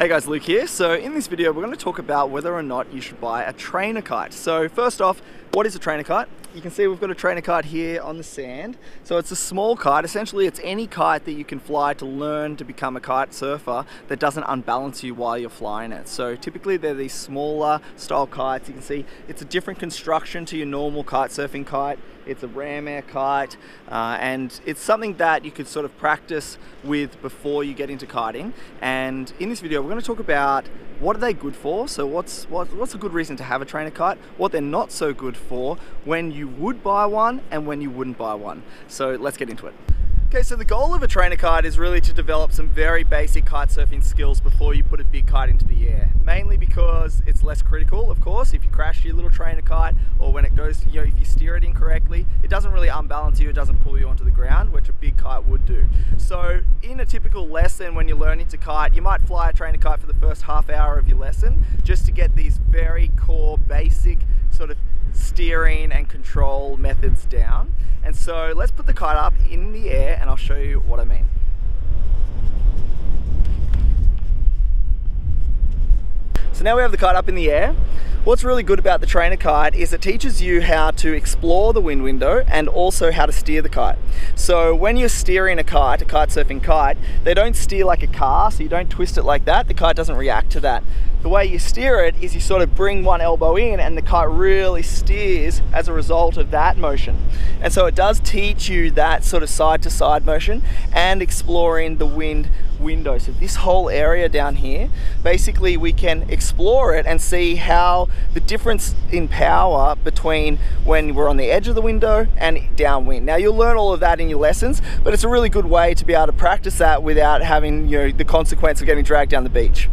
Hey guys, Luke here. So in this video we're going to talk about whether or not you should buy a trainer kite. So first off, what is a trainer kite? You can see we've got a trainer kite here on the sand. So it's a small kite. Essentially it's any kite that you can fly to learn to become a kite surfer that doesn't unbalance you while you're flying it. So typically they're these smaller style kites. You can see it's a different construction to your normal kite surfing kite. It's a ram air kite and it's something that you could sort of practice with before you get into kiting. And in this video we're going to talk about what are they good for, so what's a good reason to have a trainer kite, what they're not so good for, when you would buy one and when you wouldn't buy one. So let's get into it. Okay, so the goal of a trainer kite is really to develop some very basic kite surfing skills before you put a big kite into the air. Mainly because it's less critical, of course. If you crash your little trainer kite, or when it goes, if you steer it incorrectly, it doesn't really unbalance you, it doesn't pull you onto the ground, which a big kite would do. So in a typical lesson when you're learning to kite, you might fly a trainer kite for the first half hour of your lesson, just to get these very core, basic sort of steering and control methods down. And so let's put the kite up in the air and I'll show you what I mean. So now we have the kite up in the air. What's really good about the trainer kite is it teaches you how to explore the wind window and also how to steer the kite. So when you're steering a kite surfing kite, they don't steer like a car, so you don't twist it like that. The kite doesn't react to that. The way you steer it is you sort of bring one elbow in and the kite really steers as a result of that motion. And so it does teach you that sort of side to side motion and exploring the wind window. So this whole area down here, basically we can explore it and see how the difference in power between when we're on the edge of the window and downwind. Now you'll learn all of that in your lessons, but it's a really good way to be able to practice that without having, the consequence of getting dragged down the beach.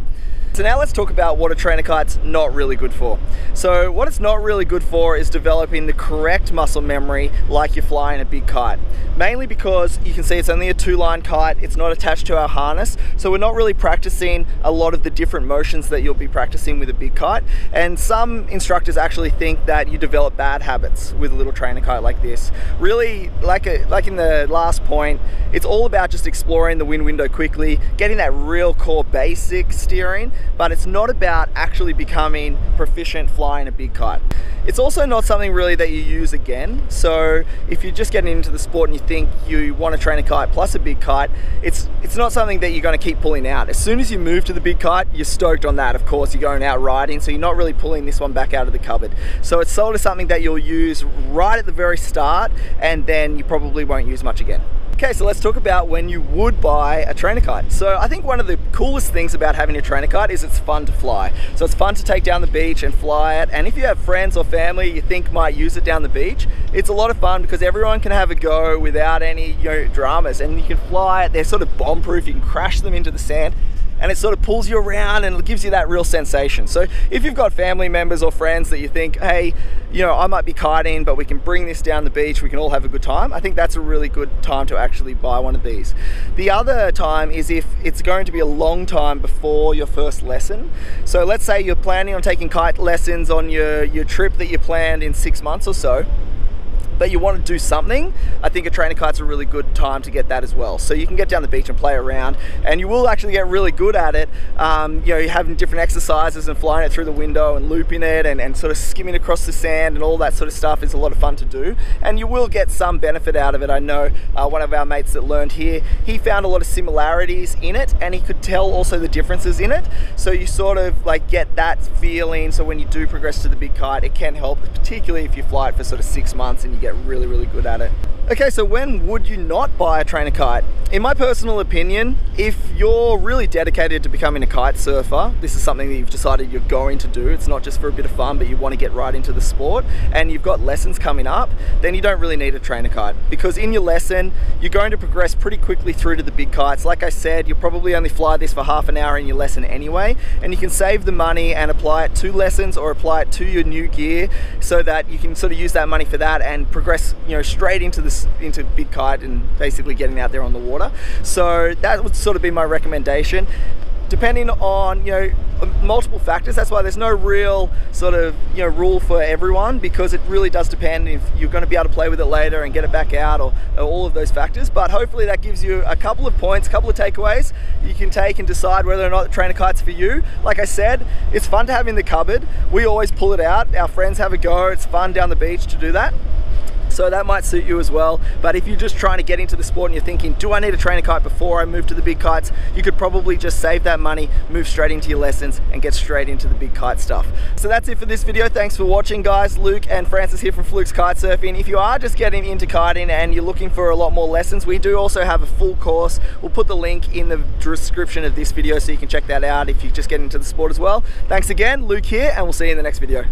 So now let's talk about what a trainer kite's not really good for. So what it's not really good for is developing the correct muscle memory like you're flying a big kite. Mainly because you can see it's only a two-line kite, it's not attached to our harness, so we're not really practicing a lot of the different motions that you'll be practicing with a big kite. And some instructors actually think that you develop bad habits with a little trainer kite like this. Really, like in the last point, it's all about just exploring the wind window quickly, getting that real core basic steering, but it's not about actually becoming proficient flying a big kite. It's also not something really that you use again. So if you're just getting into the sport and you think you want to train a kite plus a big kite, it's not something that you're going to keep pulling out. As soon as you move to the big kite, you're stoked on that. Of course, you're going out riding, so you're not really pulling this one back out of the cupboard. So it's sort of something that you'll use right at the very start, and then you probably won't use much again. Okay, so let's talk about when you would buy a trainer kite. So I think one of the coolest things about having a trainer kite is it's fun to fly. So it's fun to take down the beach and fly it. And if you have friends or family you think might use it down the beach, it's a lot of fun because everyone can have a go without any dramas. And you can fly it, they're sort of bomb-proof, you can crash them into the sand, and it sort of pulls you around and it gives you that real sensation. So if you've got family members or friends that you think, hey, I might be kiting, but we can bring this down the beach, we can all have a good time, I think that's a really good time to actually buy one of these. The other time is if it's going to be a long time before your first lesson. So let's say you're planning on taking kite lessons on your trip that you planned in 6 months or so, but you want to do something, I think a trainer kite's a really good time to get that as well. So you can get down the beach and play around, and you will actually get really good at it. You're having different exercises and flying it through the window and looping it and sort of skimming across the sand and all that sort of stuff is a lot of fun to do. And you will get some benefit out of it. I know one of our mates that learned here, he found a lot of similarities in it and he could tell also the differences in it. So you sort of get that feeling, so when you do progress to the big kite, it can help, particularly if you fly it for sort of 6 months and you get really good at it. Okay, so when would you not buy a trainer kite? In my personal opinion, if you're really dedicated to becoming a kite surfer, this is something that you've decided you're going to do, it's not just for a bit of fun, but you want to get right into the sport, and you've got lessons coming up, then you don't really need a trainer kite. Because in your lesson, you're going to progress pretty quickly through to the big kites. Like I said, you'll probably only fly this for half an hour in your lesson anyway, and you can save the money and apply it to lessons or apply it to your new gear so that you can sort of use that money for that and progress straight into big kite and basically getting out there on the water. So that would sort of be my recommendation. depending on, you know, multiple factors. That's why there's no real sort of, you know, rule for everyone, because it really does depend if you're going to be able to play with it later and get it back out, or all of those factors. But hopefully that gives you a couple of points, a couple of takeaways you can take and decide whether or not the trainer kite's for you. Like I said, it's fun to have in the cupboard. We always pull it out. Our friends have a go. It's fun down the beach to do that. So that might suit you as well. But if you're just trying to get into the sport and you're thinking, do I need a trainer kite before I move to the big kites? You could probably just save that money, move straight into your lessons and get straight into the big kite stuff. So that's it for this video. Thanks for watching, guys. Luke and Francis here from Flukes Kitesurfing. If you are just getting into kiting and you're looking for a lot more lessons, we do also have a full course. We'll put the link in the description of this video so you can check that out if you just get into the sport as well. Thanks again, Luke here, and we'll see you in the next video.